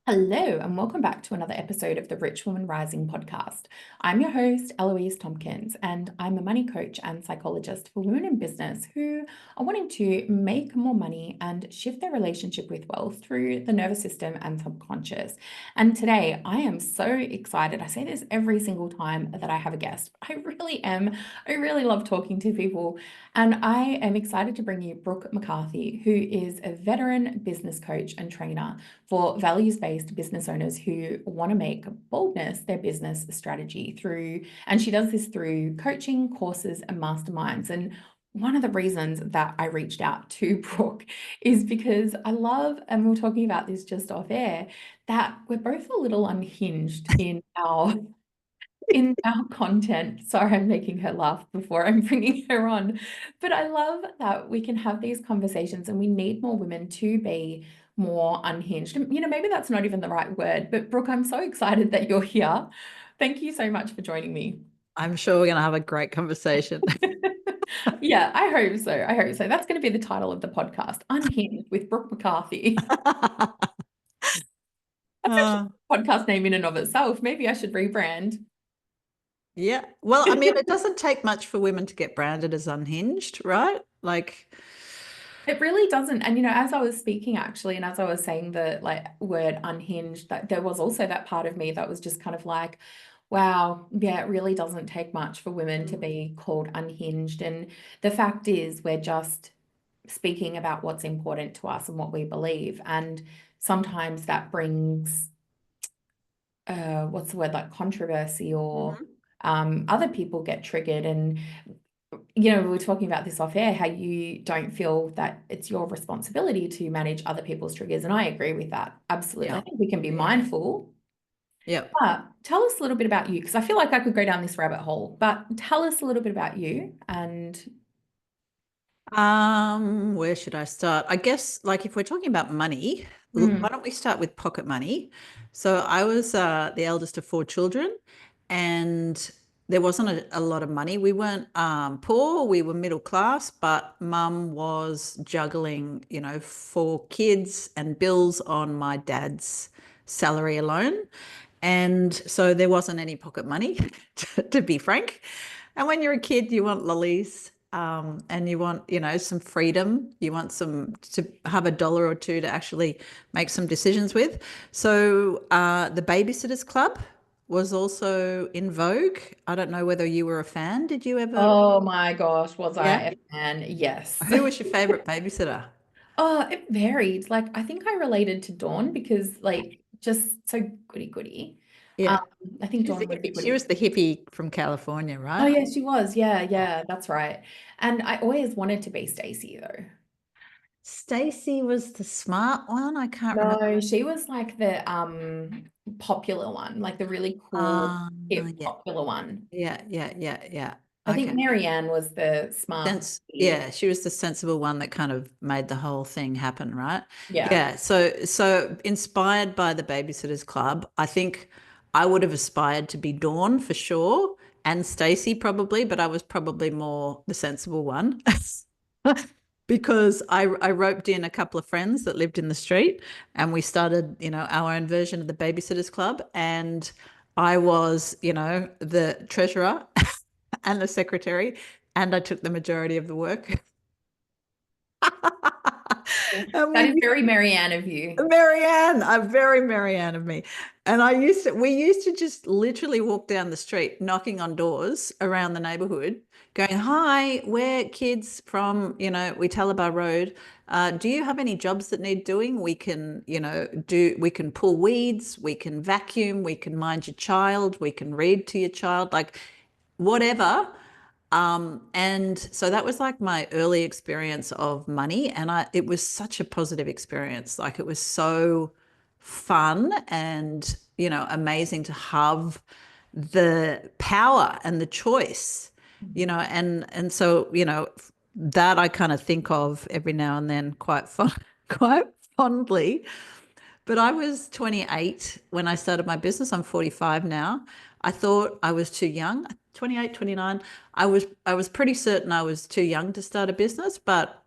Hello, and welcome back to another episode of the Rich Woman Rising podcast. I'm your host, Eloise Tomkins, and I'm a money coach and psychologist for women in business who are wanting to make more money and shift their relationship with wealth through the nervous system and subconscious. And today, I am so excited. I say this every single time that I have a guest. I really am. I really love talking to people. And I am excited to bring you Brook McCarthy, who is a veteran business coach and trainer for values-based business owners who want to make boldness their business strategy and she does this through coaching, courses, and masterminds. And one of the reasons that I reached out to Brooke is because I love, and we we're talking about this just off air, that we're both a little unhinged in our content. Sorry, I'm making her laugh before I'm bringing her on. But I love that we can have these conversations and we need more women to be more unhinged. And, maybe that's not even the right word, but Brooke, I'm so excited that you're here. Thank you so much for joining me. I'm sure we're going to have a great conversation. Yeah, I hope so. I hope so. That's going to be the title of the podcast, Unhinged with Brook McCarthy. That's actually a podcast name in and of itself. Maybe I should rebrand. Yeah. Well, I mean, it doesn't take much for women to get branded as unhinged, right? Like, It really doesn't. And as I was speaking actually, and as I was saying the word unhinged, that there was also that part of me that was just kind of like, wow, yeah, it really doesn't take much for women to be called unhinged. And the fact is, we're just speaking about what's important to us and what we believe. And sometimes that brings what's the word, like controversy or other people get triggered. And we were talking about this off air, how you don't feel that it's your responsibility to manage other people's triggers. And I agree with that. Absolutely. I yeah. think we can be mindful. Yeah. But tell us a little bit about you, because I feel like I could go down this rabbit hole, but tell us a little bit about you and Where should I start? I guess, like, if we're talking about money, mm, why don't we start with pocket money? So I was the eldest of four children, and there wasn't a lot of money. We weren't poor, we were middle class, but mum was juggling, four kids and bills on my dad's salary alone. And so there wasn't any pocket money, to be frank. And when you're a kid, you want lollies, and you want, some freedom. You want to have a dollar or two to actually make some decisions with. So the Babysitters Club was also in vogue. I don't know whether you were a fan. Did you ever? oh my gosh, was I Yeah. a fan? Yes. Who was your favorite babysitter? Oh, it varied. Like, I think I related to Dawn because, just so goody goody. Um, Yeah. I think Dawn was She goody. was the hippie from California, Oh, right? yeah, she was. Yeah, yeah, that's right. And I always wanted to be Stacey, though. Stacey was the smart one. I can't remember. No, she was like the popular one, like the really cool, hip, Yeah. popular one. Yeah. I think Okay. Marianne was the smart. Yeah, she was the sensible one that kind of made the whole thing happen, right? Yeah. Yeah. So inspired by the Babysitters Club, I think I would have aspired to be Dawn for sure, and Stacey probably, but I was probably more the sensible one. Because I roped in a couple of friends that lived in the street, and we started, our own version of the Babysitters Club. And I was, the treasurer and the secretary, and I took the majority of the work. And That is very Marianne of you. Marianne, a very Marianne of me. And we used to just literally walk down the street, knocking on doors around the neighborhood, going, "Hi, we're kids from, we Talibar Road. Do you have any jobs that need doing? We can, we can pull weeds, we can vacuum, we can mind your child, we can read to your child, like whatever." And so that was like my early experience of money. And it was such a positive experience. Like, it was so fun and, amazing to have the power and the choice, and so, that I kind of think of every now and then quite fondly. But I was 28 when I started my business. I'm 45 now. I thought I was too young. 28, 29. I was pretty certain I was too young to start a business, but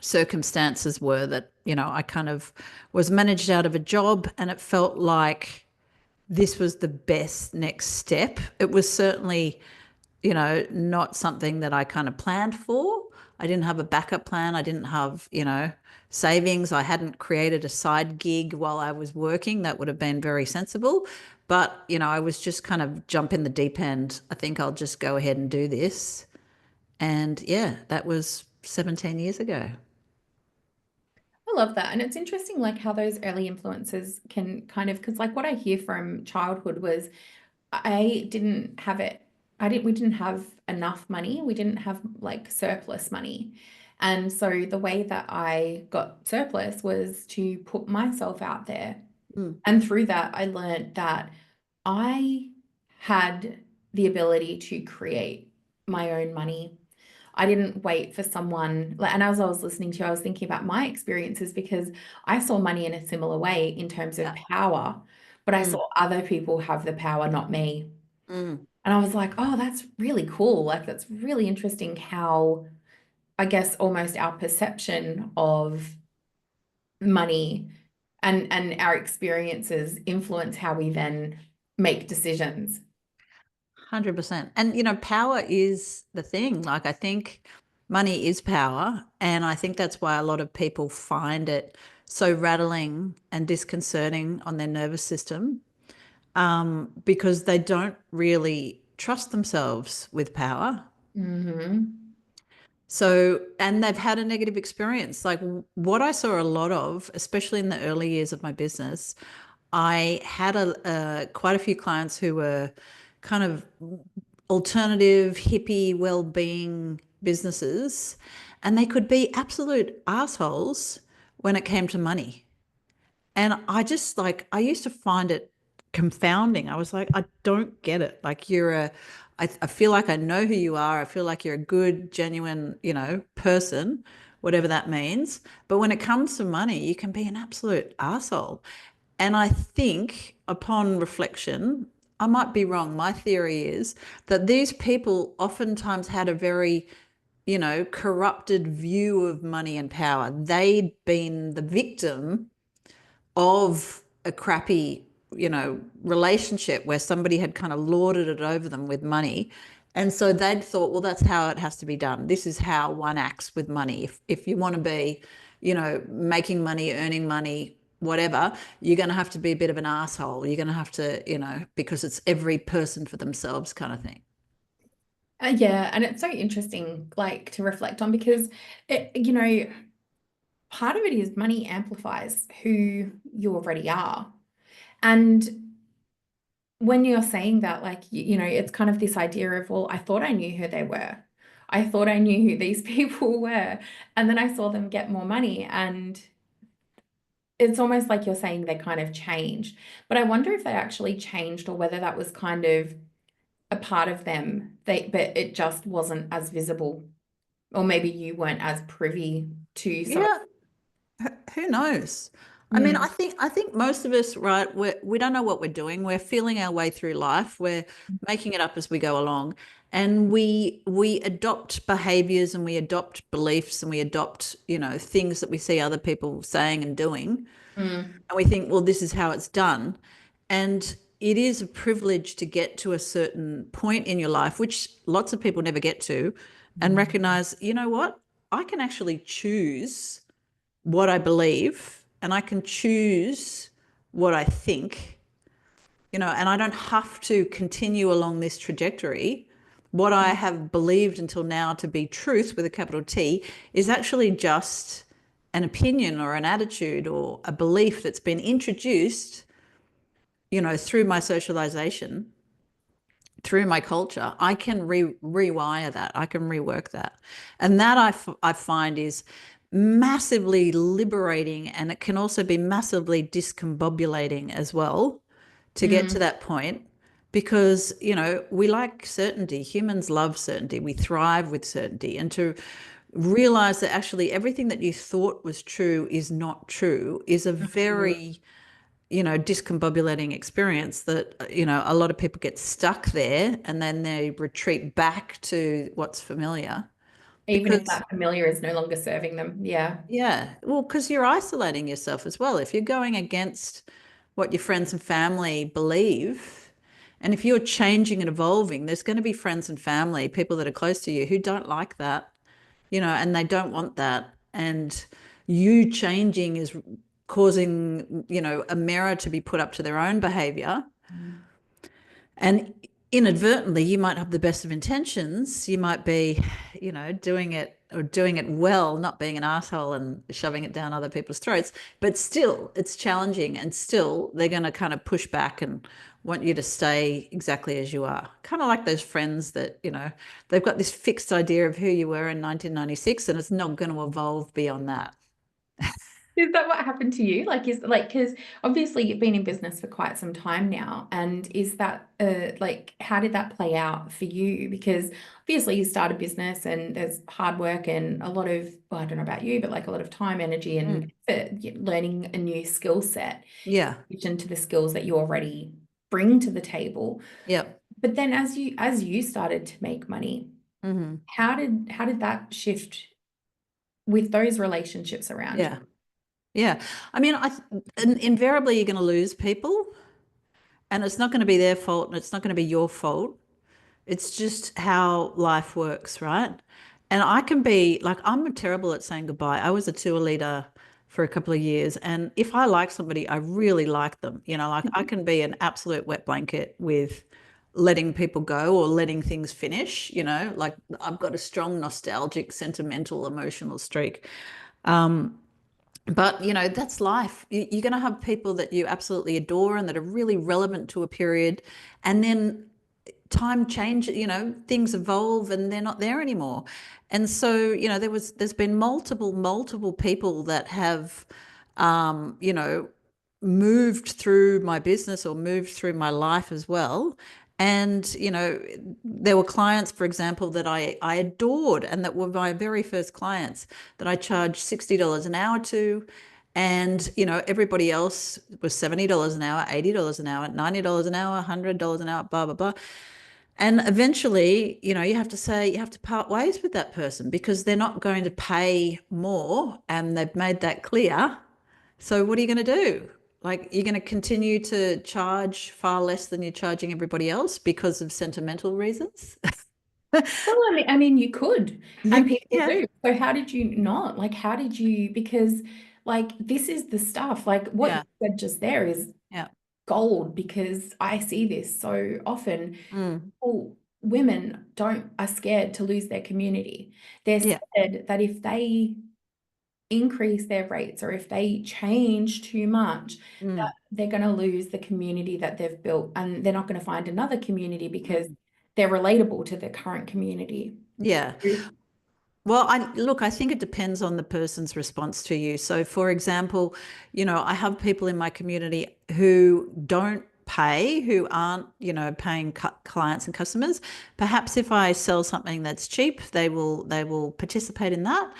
circumstances were that, I kind of was managed out of a job, and it felt like this was the best next step. It was certainly, not something that I kind of planned for. I didn't have a backup plan. I didn't have, savings. I hadn't created a side gig while I was working. That would have been very sensible. But, I was just kind of jump in the deep end. I think I'll just go ahead and do this. And yeah, that was 17 years ago. I love that. And it's interesting, like how those early influences can kind of, because like what I hear from childhood was I didn't have it. We didn't have enough money. We didn't have like surplus money. And so the way that I got surplus was to put myself out there. Mm. And through that, I learned that I had the ability to create my own money. I didn't wait for someone, like, and as I was listening to you, I was thinking about my experiences because I saw money in a similar way in terms of Yeah. power, but I Mm. saw other people have the power, not me. Mm. And I was like, oh, that's really cool. Like, that's really interesting how I guess almost our perception of money and our experiences influence how we then make decisions. 100%. And, power is the thing. Like, I think money is power. And I think that's why a lot of people find it so rattling and disconcerting on their nervous system, because they don't really trust themselves with power. Hmm. So, and they've had a negative experience. Like what I saw a lot of, especially in the early years of my business, I had quite a few clients who were kind of alternative, hippie, well-being businesses, and they could be absolute assholes when it came to money. And I used to find it confounding. I was like, I don't get it. Like I feel like I know who you are. I feel like you're a good, genuine, person, whatever that means. But when it comes to money, you can be an absolute asshole. And I think upon reflection, I might be wrong. My theory is that these people oftentimes had a very, corrupted view of money and power. They'd been the victim of a crappy, relationship where somebody had kind of lorded it over them with money. And so they'd thought, well, that's how it has to be done. This is how one acts with money. If you want to be, making money, earning money, whatever, you're going to have to be a bit of an asshole. You're going to have to, because it's every person for themselves kind of thing. Yeah, and it's so interesting, like to reflect on because part of it is money amplifies who you already are. And when you're saying that, like, it's kind of this idea of, well, I thought I knew who they were. I thought I knew who these people were. And then I saw them get more money. And it's almost like you're saying they kind of changed. But I wonder if they actually changed or whether that was kind of a part of them, but it just wasn't as visible. Or maybe you weren't as privy to some of. Yeah. Who knows? I mean, I Mm, think I think most of us, right, we don't know what we're doing. We're feeling our way through life. We're making it up as we go along. And we adopt behaviors and we adopt beliefs and we adopt, things that we see other people saying and doing. mm, And we think, well, this is how it's done. And it is a privilege to get to a certain point in your life, which lots of people never get to, and mm, recognize, you know what? I can actually choose what I believe and I can choose what I think, and I don't have to continue along this trajectory. What I have believed until now to be truth with a capital T is actually just an opinion or an attitude or a belief that's been introduced, through my socialization, through my culture. I can rewire that. I can rework that. And that I find is massively liberating, and it can also be massively discombobulating as well to get to mm, that point, because we like certainty. Humans love certainty. We thrive with certainty. And to realize that actually everything that you thought was true is not true is a mm. very discombobulating experience that, a lot of people get stuck there and then they retreat back to what's familiar. Even if because that familiar is no longer serving them. Yeah. yeah, well, because you're isolating yourself as well. If you're going against what your friends and family believe, and if you're changing and evolving, there's going to be friends and family, people that are close to you who don't like that, and they don't want that. And you changing is causing, a mirror to be put up to their own behavior. Mm. And inadvertently, you might have the best of intentions. You might be, doing it well, not being an asshole and shoving it down other people's throats. But still, it's challenging. And still, they're going to kind of push back and want you to stay exactly as you are. Kind of like those friends that, they've got this fixed idea of who you were in 1996, and it's not going to evolve beyond that. Is that what happened to you? Because obviously you've been in business for quite some time now, and is that how did that play out for you? Because obviously you start a business and there's hard work and a lot of, well, I don't know about you, but like a lot of time, energy, and learning a new skill set Yeah. in addition to the skills that you already bring to the table. Yep. But then as you started to make money, Mm-hmm. how did that shift with those relationships around you? Yeah. Yeah. I mean, invariably you're going to lose people, and it's not going to be their fault and it's not going to be your fault. It's just how life works, right? And I can be like, I'm terrible at saying goodbye. I was a tour leader for a couple of years, and if I like somebody, I really like them. Like I can be an absolute wet blanket with letting people go or letting things finish. Like I've got a strong nostalgic, sentimental, emotional streak. But that's life. You're going to have people that you absolutely adore and that are really relevant to a period, and then time changes, things evolve and they're not there anymore. And so, there's been multiple people that have, moved through my business or moved through my life as well. And, there were clients, for example, that I adored and that were my very first clients that I charged $60 an hour to. And, everybody else was $70 an hour, $80 an hour, $90 an hour, $100 an hour, blah, blah, blah. And eventually, you have to part ways with that person because they're not going to pay more, and they've made that clear. So what are you going to do? Like, you're going to continue to charge far less than you're charging everybody else because of sentimental reasons? Well, I mean, you could, and You people can. do. So how did you not? Like, how did you? Because, like, this is the stuff. Like, what you Yeah. said just there is Yeah. gold because I see this so often. Mm. Women are scared to lose their community. They're Yeah. scared that if they increase their rates or if they change too much, that Mm. they're going to lose the community that they've built, and they're not going to find another community because Mm. they're relatable to their current community. Yeah. Well, I think it depends on the person's response to you. So, for example, I have people in my community who don't pay, who aren't, paying clients and customers. Perhaps if I sell something that's cheap, they will participate in that.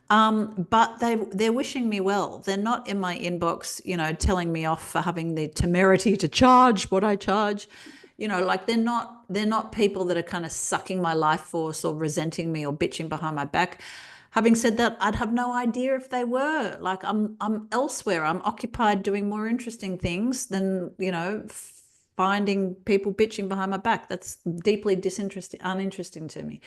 But they're wishing me well. They're not in my inbox, telling me off for having the temerity to charge what I charge. Like they're not people that are kind of sucking my life force or resenting me or bitching behind my back. Having said that, I'd have no idea if they were. Like I'm elsewhere. I'm occupied doing more interesting things than, finding people bitching behind my back. That's deeply uninteresting to me.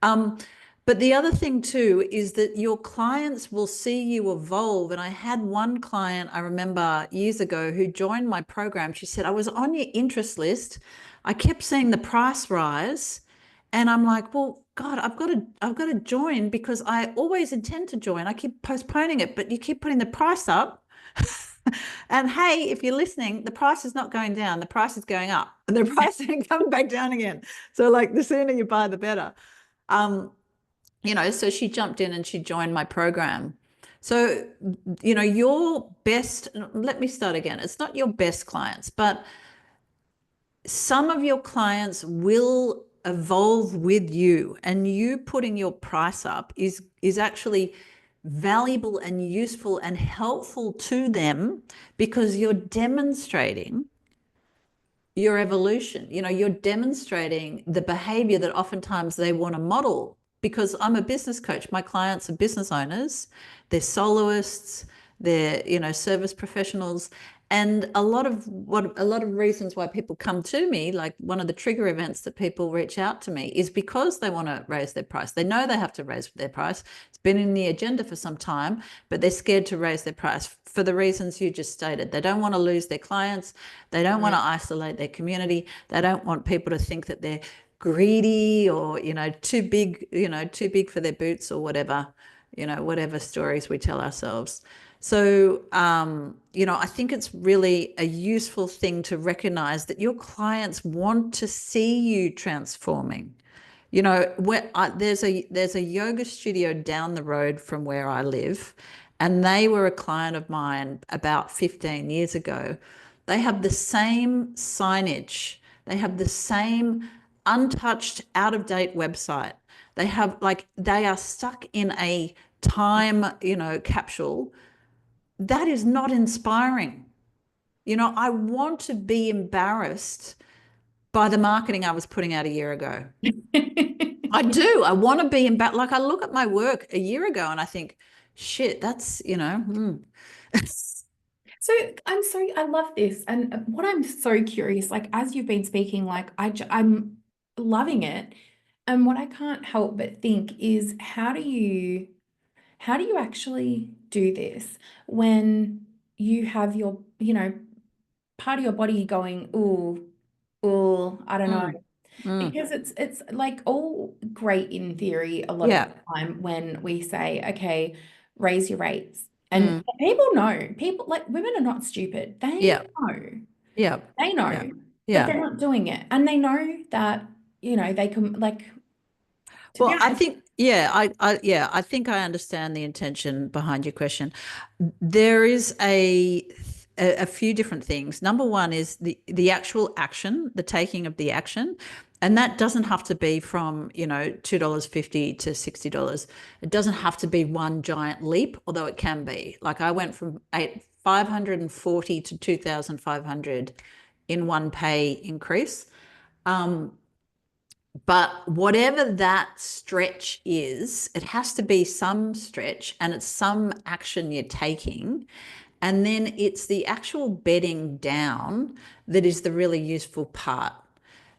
Um, but the other thing too is that your clients will see you evolve. And I had one client I remember years ago who joined my program. She said, I was on your interest list. I kept seeing the price rise. And I'm like, well, God, I've got to join because I always intend to join. I keep postponing it, but you keep putting the price up. And hey, if you're listening, the price is not going down, the price is going up. And the price ain't coming back down again. So like the sooner you buy, the better. Um, so she jumped in and she joined my program. So, your best, let me start again. It's not your best clients, but some of your clients will evolve with you, and you putting your price up is actually valuable and useful and helpful to them because you're demonstrating your evolution. You're demonstrating the behavior that oftentimes they want to model because I'm a business coach. My clients are business owners, they're soloists, they're, service professionals. And a lot of reasons why people come to me, like one of the trigger events that people reach out to me, is because they want to raise their price. They know they have to raise their price. It's been in the agenda for some time, but they're scared to raise their price for the reasons you just stated. They don't want to lose their clients. They don't want to isolate their community. They don't want people to think that they're greedy or, too big for their boots or whatever, whatever stories we tell ourselves. So, I think it's really a useful thing to recognize that your clients want to see you transforming. There's a yoga studio down the road from where I live, and they were a client of mine about 15 years ago. They have the same signage. They have the same untouched, out-of-date website. They are stuck in a time, capsule. That is not inspiring. I want to be embarrassed by the marketing I was putting out a year ago. I do. I want to be embarrassed. Like I look at my work a year ago and I think, shit, that's, So I love this. And what I'm so curious, like as you've been speaking, like I'm loving it. And what I can't help but think is how do you actually do this when you have your, part of your body going, ooh, I don't know. Because it's like all great in theory a lot of yeah, the time when we say, okay, raise your rates. And mm, people know, people like women are not stupid. yeah, yeah, They yeah, know, but yeah. they're not doing it. And they know that, they can like to be Well, I honest, think, yeah, I think I understand the intention behind your question. There is a few different things. Number one is the actual action, the taking of the action. And that doesn't have to be from, $2.50 to $60. It doesn't have to be one giant leap, although it can be. Like I went from 540 to 2,500 in one pay increase. But whatever that stretch is, it has to be some stretch and it's some action you're taking. And then it's the actual bedding down that is the really useful part.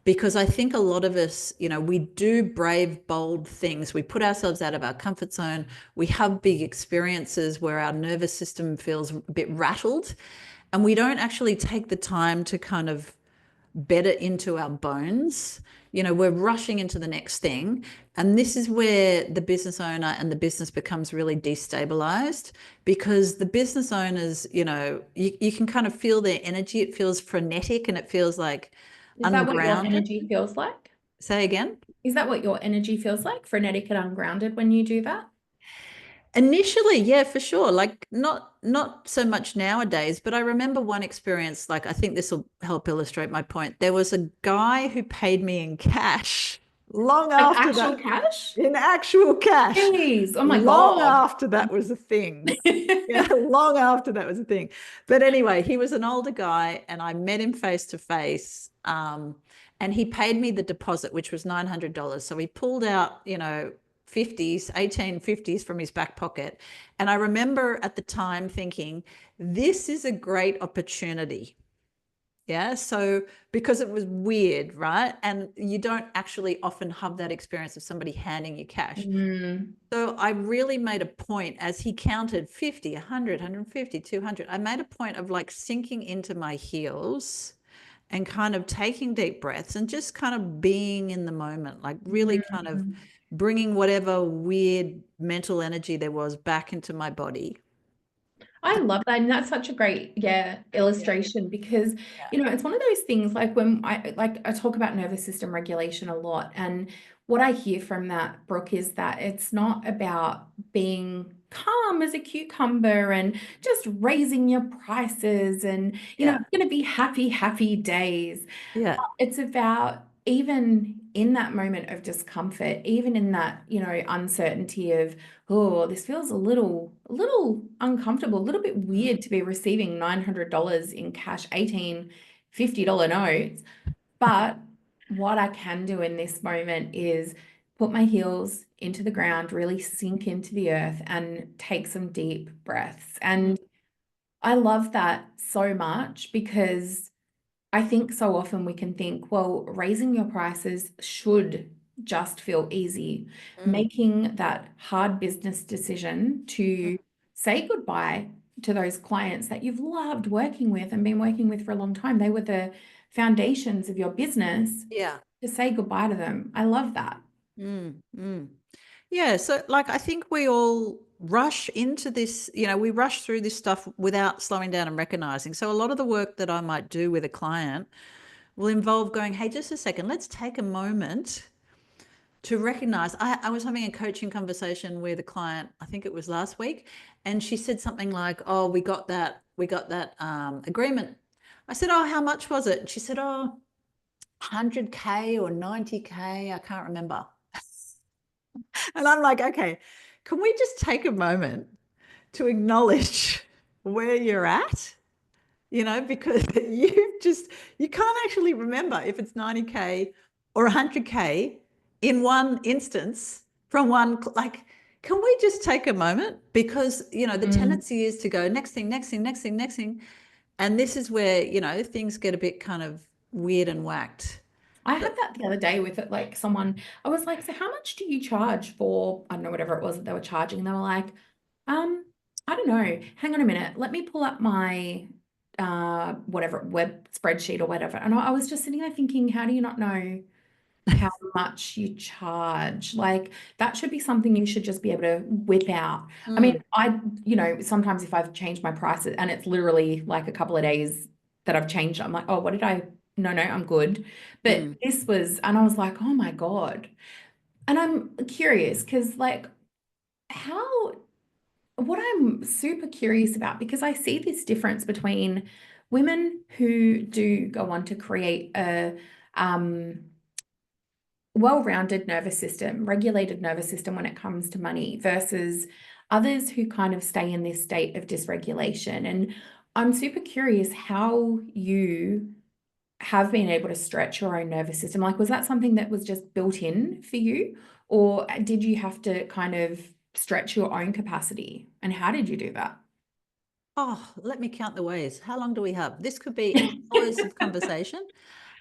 Because I think a lot of us, we do brave, bold things. We put ourselves out of our comfort zone. We have big experiences where our nervous system feels a bit rattled. And we don't actually take the time to kind of better into our bones. We're rushing into the next thing. And this is where the business owner and the business becomes really destabilized because the business owners, you can kind of feel their energy. It feels frenetic and it feels like is that what your ungrounded. energy feels like? Say again. Is that what your energy feels like? Frenetic and ungrounded when you do that? Initially, yeah, for sure. Like not so much nowadays, but I remember one experience, like I think this will help illustrate my point. There was a guy who paid me in cash long Like after actual that, cash? in actual cash, Jeez. Oh my long God. after that was a thing. Yeah, long after that was a thing. But anyway, he was an older guy and I met him face to face. And he paid me the deposit, which was $900. So he pulled out, 50s, 1850s from his back pocket. And I remember at the time thinking, this is a great opportunity. Yeah. So because it was weird, right? And you don't actually often have that experience of somebody handing you cash. So I really made a point as he counted 50, 100, 150, 200. I made a point of like sinking into my heels and kind of taking deep breaths and just kind of being in the moment, like really kind of bringing whatever weird mental energy there was back into my body. I love that. And that's such a great, illustration because, Yeah. it's one of those things like when I talk about nervous system regulation a lot. And what I hear from that, Brooke, is that it's not about being calm as a cucumber and just raising your prices and, Yeah. it's going to be happy, happy days. Yeah. It's about even in that moment of discomfort, even in that, uncertainty of, oh, this feels a little uncomfortable, a little bit weird to be receiving $900 in cash, $1850 notes. But what I can do in this moment is put my heels into the ground, really sink into the earth and take some deep breaths. And I love that so much because I think so often we can think, well, raising your prices should just feel easy. Mm. Making that hard business decision to say goodbye to those clients that you've loved working with and been working with for a long time. They were the foundations of your business. Yeah. To say goodbye to them. I love that. Yeah. So, like, I think we all rush into this, we rush through this stuff without slowing down and recognizing. So, a lot of the work that I might do with a client will involve going, hey, just a second, let's take a moment to recognize. I was having a coaching conversation with a client, I think it was last week, and she said something like, oh, we got that agreement. I said, oh, how much was it? And she said, oh, 100K or 90K, I can't remember. And I'm like, okay, can we just take a moment to acknowledge where you're at? Because you can't actually remember if it's 90K or 100K in one instance from one, like, can we just take a moment? Because, the tendency is to go next thing, next thing, next thing, next thing. And this is where, things get a bit kind of weird and whacked. I had that the other day with it, like someone, I was like, so how much do you charge for, I don't know, whatever it was that they were charging? And they were like, I don't know. Hang on a minute. Let me pull up my whatever web spreadsheet or whatever. And I was just sitting there thinking, how do you not know how much you charge? Like that should be something you should just be able to whip out. I mean, sometimes if I've changed my prices and it's literally like a couple of days that I've changed, I'm like, oh, what did I? No, I'm good. But this was, and I was like, oh my God. And I'm curious because like what I'm super curious about, because I see this difference between women who do go on to create a well-rounded nervous system, regulated nervous system when it comes to money versus others who kind of stay in this state of dysregulation. And I'm super curious how you have been able to stretch your own nervous system. Like, was that something that was just built in for you, or did you have to kind of stretch your own capacity? And how did you do that? Oh, let me count the ways. How long do we have? This could be hours of conversation.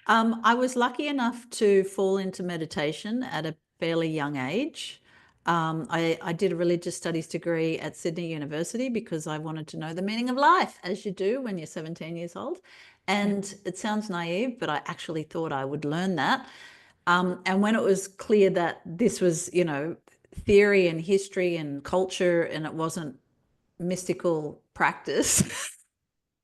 I was lucky enough to fall into meditation at a fairly young age. I did a religious studies degree at Sydney University because I wanted to know the meaning of life, as you do when you're 17 years old. And it sounds naive, but I actually thought I would learn that. And when it was clear that this was, theory and history and culture, and it wasn't mystical practice,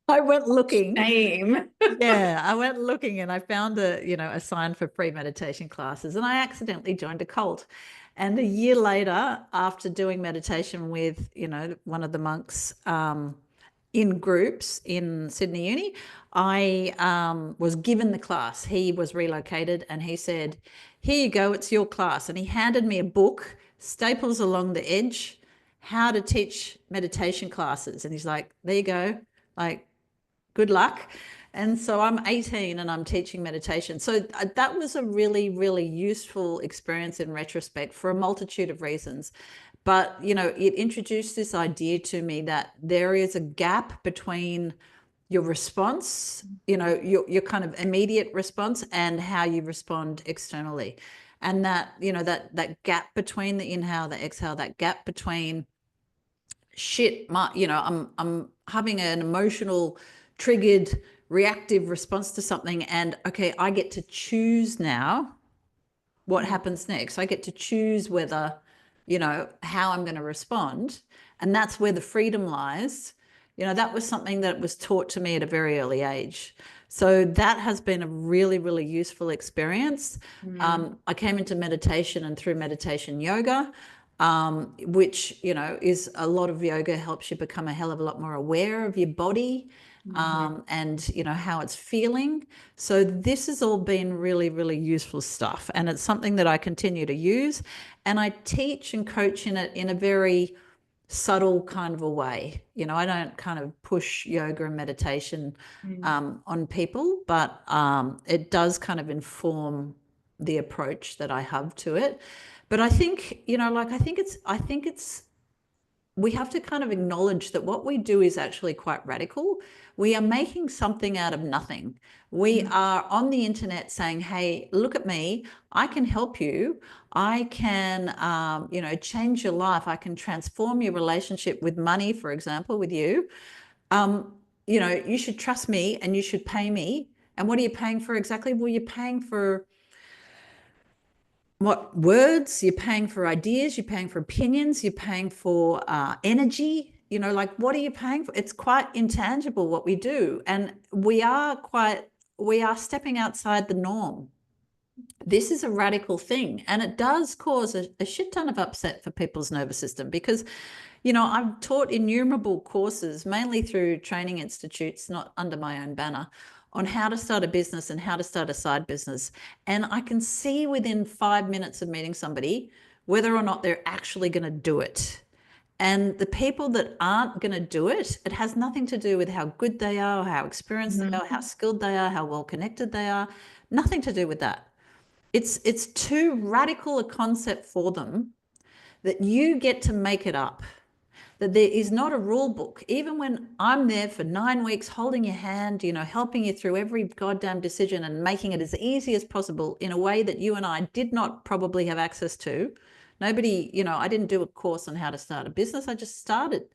I went looking. Same. Yeah, I went looking and I found a sign for free meditation classes, and I accidentally joined a cult. And a year later, after doing meditation with, one of the monks in groups in Sydney Uni, I was given the class. He was relocated and he said, here you go, it's your class. And he handed me a book, staples along the edge, how to teach meditation classes. And he's like, there you go, like, good luck. And so I'm 18 and I'm teaching meditation. So that was a really, really useful experience in retrospect for a multitude of reasons. But, it introduced this idea to me that there is a gap between your response, your kind of immediate response and how you respond externally. And that, that gap between the inhale, the exhale, that gap between I'm having an emotional triggered reactive response to something, and okay, I get to choose now what happens next. I get to choose whether, how I'm going to respond. And that's where the freedom lies. That was something that was taught to me at a very early age. So that has been a really, really useful experience. I came into meditation and through meditation yoga, which, is a lot of yoga helps you become a hell of a lot more aware of your body, and, how it's feeling. So this has all been really, really useful stuff. And it's something that I continue to use. And I teach and coach in it in a very subtle kind of a way. I don't kind of push yoga and meditation on people, but it does kind of inform the approach that I have to it. But I think, I think it's, we have to kind of acknowledge that what we do is actually quite radical. We are making something out of nothing. We are on the internet saying, hey, look at me. I can help you. I can, change your life. I can transform your relationship with money, for example, with you. You should trust me and you should pay me. And what are you paying for exactly? Well, you're paying for what words, you're paying for ideas, you're paying for opinions, you're paying for energy. Like, what are you paying for? It's quite intangible what we do. And we are stepping outside the norm. This is a radical thing. And it does cause a shit ton of upset for people's nervous system because, I've taught innumerable courses, mainly through training institutes, not under my own banner, on how to start a business and how to start a side business. And I can see within 5 minutes of meeting somebody whether or not they're actually going to do it. And the people that aren't going to do it, it has nothing to do with how good they are, how experienced they are, how skilled they are, how well connected they are. Nothing to do with that. It's too radical a concept for them that you get to make it up. That there is not a rule book. Even when I'm there for 9 weeks holding your hand, helping you through every goddamn decision and making it as easy as possible in a way that you and I did not probably have access to. Nobody, I didn't do a course on how to start a business. I just started.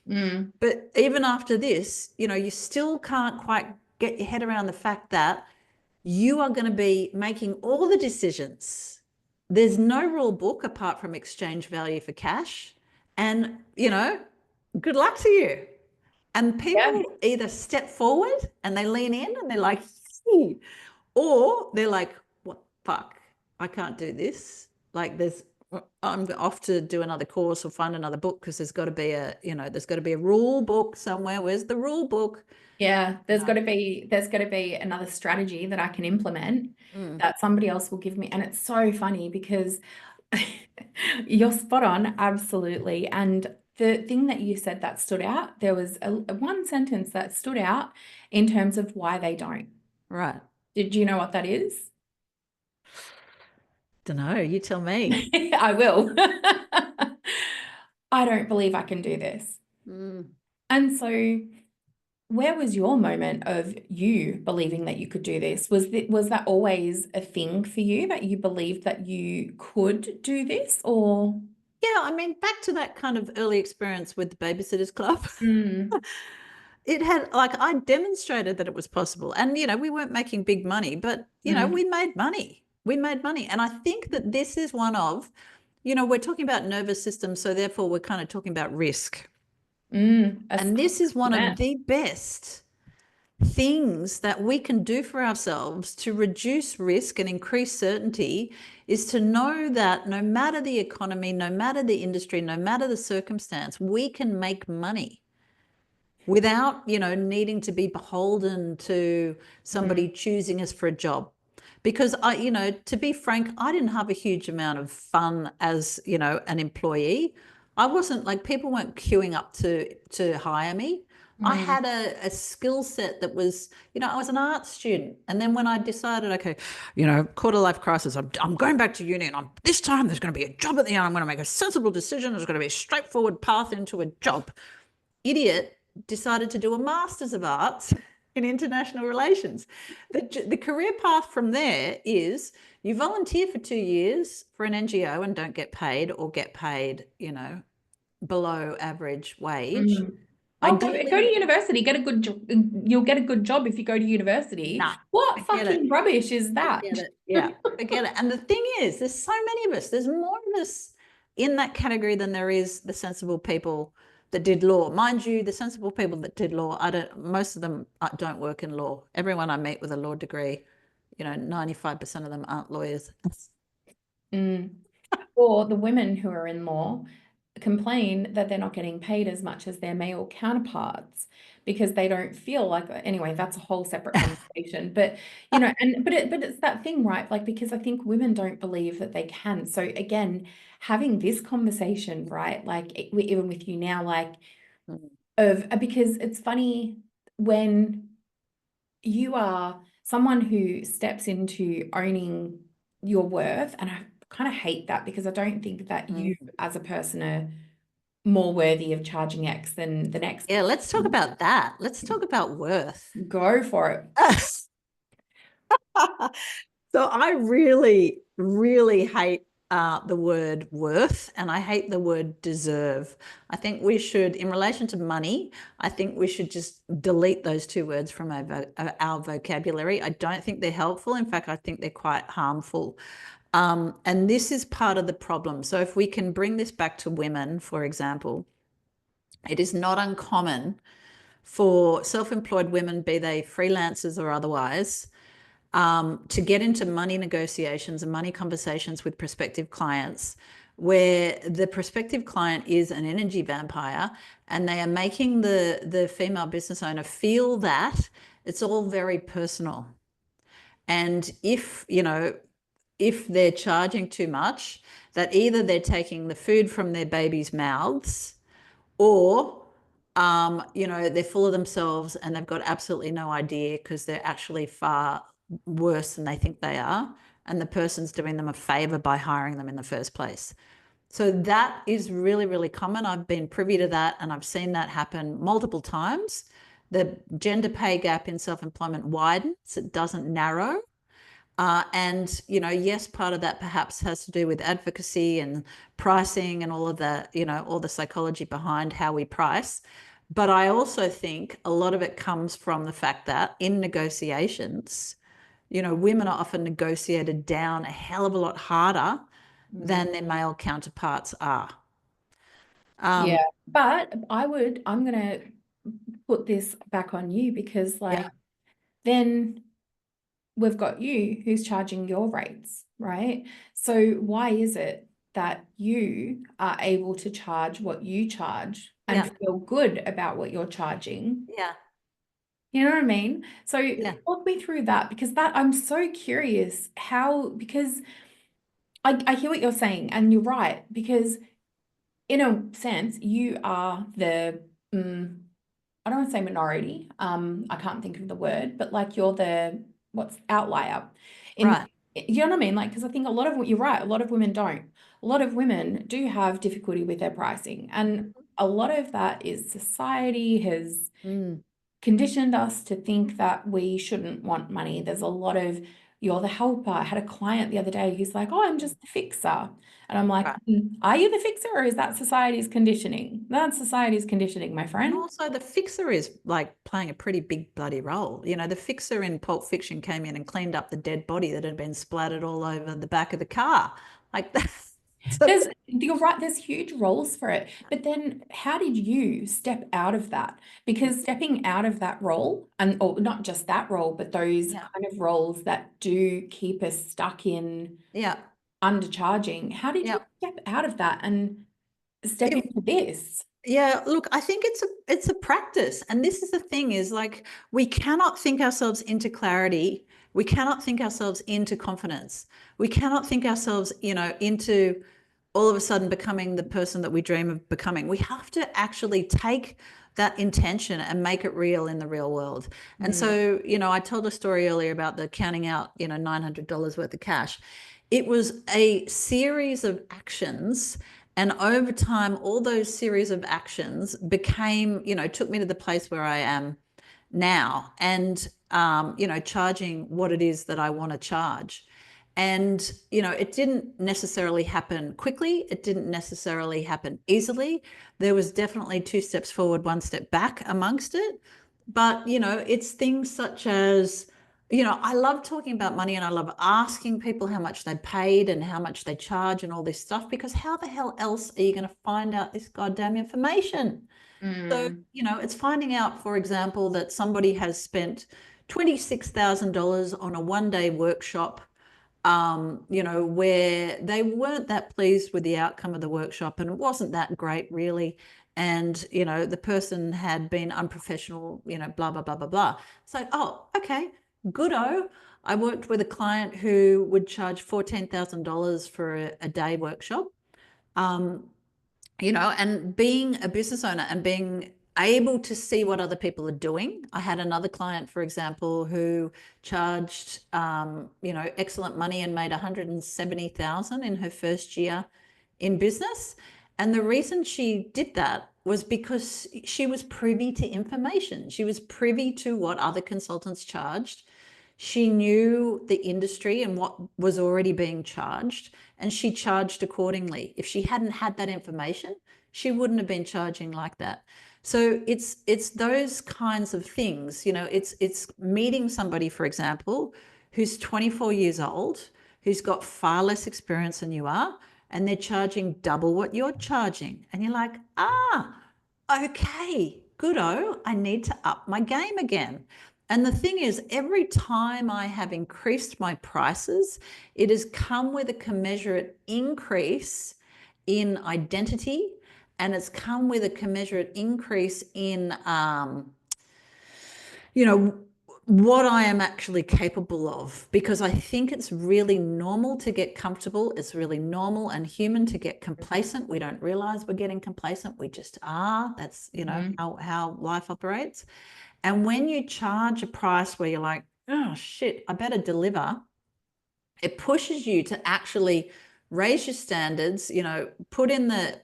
But even after this, you still can't quite get your head around the fact that you are going to be making all the decisions. There's no rule book apart from exchange value for cash. And, good luck to you. And people either step forward and they lean in and they're like, hey, or they're like, what the fuck? I can't do this. Like I'm off to do another course or find another book because there's got to be a rule book somewhere. Where's the rule book? Yeah, there's got to be another strategy that I can implement that somebody else will give me. And it's so funny because you're spot on, absolutely. And the thing that you said that stood out, there was one sentence that stood out in terms of why they don't. Right. Did you know what that is? Don't know. You tell me. I will. I don't believe I can do this. And so where was your moment of you believing that you could do this? Was that always a thing for you, that you believed that you could do this, or? Yeah, I mean, back to that kind of early experience with the Babysitters Club. It had, I demonstrated that it was possible. And, we weren't making big money, but, we made money. We made money. And I think that this is one of, we're talking about nervous system, so therefore we're kind of talking about risk. And this is one of the best things that we can do for ourselves to reduce risk and increase certainty, is to know that no matter the economy, no matter the industry, no matter the circumstance, we can make money without, needing to be beholden to somebody choosing us for a job. Because to be frank, I didn't have a huge amount of fun as, an employee. I wasn't like, people weren't queuing up to hire me. I had a skill set that was, I was an art student. And then when I decided, okay, quarter life crisis, I'm going back to uni, and this time there's going to be a job at the end. I'm going to make a sensible decision. There's going to be a straightforward path into a job. Idiot decided to do a Master's of Arts in International Relations. The career path from there is you volunteer for 2 years for an NGO and don't get paid, or get paid, below average wage. Oh, go to university, get a good job. You'll get a good job if you go to university. Nah, what fucking rubbish is that? Forget it. Yeah, forget it. And the thing is, there's so many of us. There's more of us in that category than there is the sensible people that did law. Mind you, the sensible people that did law, most of them don't work in law. Everyone I meet with a law degree, 95% of them aren't lawyers. Or the women who are in law complain that they're not getting paid as much as their male counterparts because they don't feel like, anyway, that's a whole separate conversation. But but it's that thing, right? Like, because I think women don't believe that they can. So again, having this conversation, right? Like even with you now, like because it's funny when you are someone who steps into owning your worth, and kind of hate that because I don't think that you as a person are more worthy of charging X than the next Yeah, let's talk person. about that. Let's talk about worth. Go for it. So I really, really hate the word worth, and I hate the word deserve. I think we should, in relation to money, I think we should just delete those two words from our vocabulary. I don't think they're helpful. In fact, I think they're quite harmful. And this is part of the problem. So if we can bring this back to women, for example, it is not uncommon for self-employed women, be they freelancers or otherwise, to get into money negotiations and money conversations with prospective clients where the prospective client is an energy vampire and they are making the female business owner feel that it's all very personal. And if, you know, if they're charging too much, that either they're taking the food from their babies' mouths or you know, they're full of themselves and they've got absolutely no idea because they're actually far worse than they think they are. And the person's doing them a favor by hiring them in the first place. So that is really, really common. I've been privy to that and I've seen that happen multiple times. The gender pay gap in self-employment widens, it doesn't narrow. And, you know, yes, part of that perhaps has to do with advocacy and pricing and all of that, you know, all the psychology behind how we price. But I also think a lot of it comes from the fact that in negotiations, you know, women are often negotiated down a hell of a lot harder than their male counterparts are. Yeah, but I'm gonna put this back on you because Yeah, then we've got you who's charging your rates, right? So why is it that you are able to charge what you charge and yeah, feel good about what you're charging? yeah, You know what I mean? So yeah, walk me through that because that I'm so curious how, because I hear what you're saying and you're right, because in a sense, you are the, I don't want to say minority. I can't think of the word, but like you're the what's outlier in, right. you know what I mean? Like, because I think a lot of, you're right, a lot of women don't. A lot of women do have difficulty with their pricing. And a lot of that is society has Mm, conditioned us to think that we shouldn't want money. There's a lot of, you're the helper. I had a client the other day who's like, oh, I'm just the fixer. And I'm like, right. Are you the fixer or is that society's conditioning? That's society's conditioning, my And friend. also the fixer is like playing a pretty big bloody role. You know, the fixer in Pulp Fiction came in and cleaned up the dead body that had been splattered all over the back of the car. Like that. So, You're right, there's huge roles for it. But then how did you step out of that? Because stepping out of that role, and or not just that role, but those yeah, kind of roles that do keep us stuck in yeah, undercharging, how did you yeah. step out of that and step It, into this? yeah, look, I think it's a practice. And this is the thing is like we cannot think ourselves into clarity. We cannot think ourselves into confidence. We cannot think ourselves, you know, into all of a sudden becoming the person that we dream of becoming. We have to actually take that intention and make it real in the real world. And Mm, so, you know, I told a story earlier about the counting out, you know, $900 worth of cash. It was a series of actions. And over time, all those series of actions became, you know, took me to the place where I am now and, you know, charging what it is that I want to charge. And, you know, it didn't necessarily happen quickly. It didn't necessarily happen easily. There was definitely two steps forward, one step back amongst it. But, you know, it's things such as, you know, I love talking about money and I love asking people how much they paid and how much they charge and all this stuff, because how the hell else are you going to find out this goddamn information? So, mm, you know, it's finding out, for example, that somebody has spent $26,000 on a one-day workshop, you know, where they weren't that pleased with the outcome of the workshop and it wasn't that great, really. And, you know, the person had been unprofessional, you know, blah, blah, blah, blah, blah. It's like, oh, okay, good-o. I worked with a client who would charge $14,000 for a day workshop. You know, and being a business owner and being able to see what other people are doing. I had another client, for example, who charged, excellent money and made 170,000 in her first year in business. And the reason she did that was because she was privy to information. She was privy to what other consultants charged. She knew the industry and what was already being charged, and she charged accordingly. If she hadn't had that information, she wouldn't have been charging like that. So it's those kinds of things, it's meeting somebody, for example, who's 24 years old, who's got far less experience than you are, and they're charging double what you're charging. And you're like, okay, good-o, I need to up my game again. And the thing is, every time I have increased my prices, it has come with a commensurate increase in identity, and it's come with a commensurate increase in, what I am actually capable of, because I think it's really normal to get comfortable. It's really normal and human to get complacent. We don't realize we're getting complacent. We just are. That's, how life operates. And when you charge a price where you're like, oh shit, I better deliver, it pushes you to actually raise your standards, put in the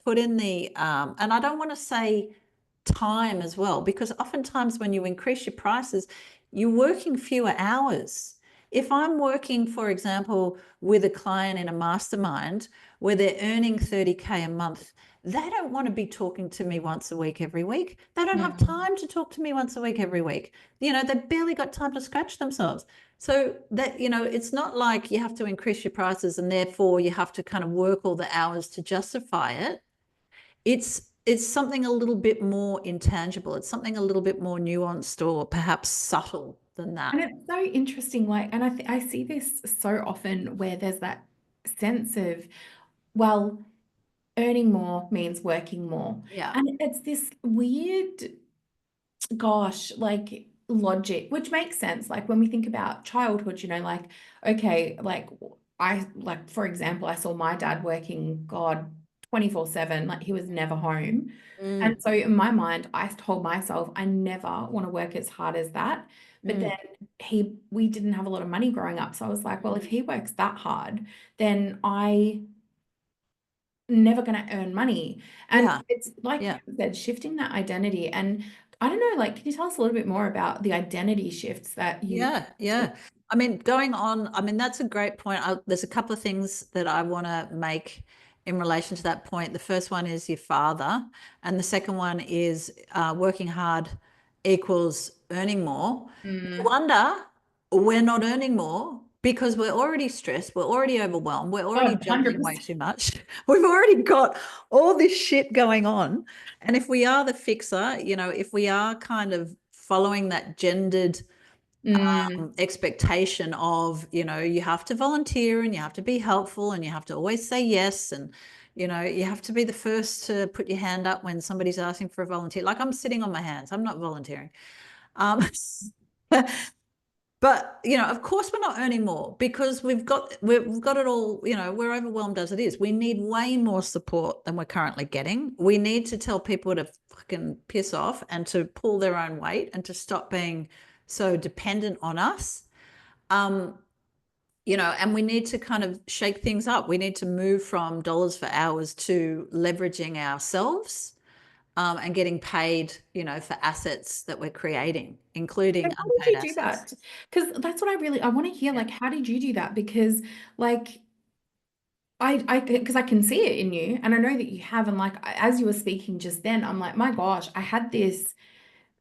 and I don't want to say time as well, because oftentimes when you increase your prices, you're working fewer hours. If I'm working, for example, with a client in a mastermind where they're earning 30K a month, they don't want to be talking to me once a week every week. They don't have time to talk to me once a week every week. They've barely got time to scratch themselves. So that, it's not like you have to increase your prices and therefore you have to kind of work all the hours to justify it. It's something a little bit more intangible. It's something a little bit more nuanced or perhaps subtle than that. And it's so interesting, and I see this so often where there's that sense of, well, earning more means working more. Yeah. And it's this weird, gosh, like logic, which makes sense. Like when we think about childhood, okay, for example, I saw my dad working, God, 24/7, like he was never home. And so in my mind, I told myself I never want to work as hard as that. But then we didn't have a lot of money growing up. So I was like, well, if he works that hard, then I never going to earn money. And it's like you said, shifting that identity. And I don't know, like, can you tell us a little bit more about the identity shifts that you? Yeah. I mean, going on, that's a great point. There's a couple of things that I want to make in relation to that point. The first one is your father, and the second one is working hard equals earning more. No wonder we're not earning more, because we're already stressed, we're already overwhelmed, we're already juggling way too much. We've already got all this shit going on. And if we are the fixer, if we are kind of following that gendered expectation of, you have to volunteer and you have to be helpful and you have to always say yes, and you have to be the first to put your hand up when somebody's asking for a volunteer. Like, I'm sitting on my hands, I'm not volunteering. But of course we're not earning more, because we've got it all, we're overwhelmed as it is. We need way more support than we're currently getting. We need to tell people to fucking piss off and to pull their own weight and to stop being so dependent on us. And we need to kind of shake things up. We need to move from dollars for hours to leveraging ourselves, and getting paid, for assets that we're creating, including How unpaid did you do assets. that? Because that's what I want to hear. Like, how did you do that? Because like because I can see it in you, and I know that you have. And like as you were speaking just then, I'm like, my gosh, I had this.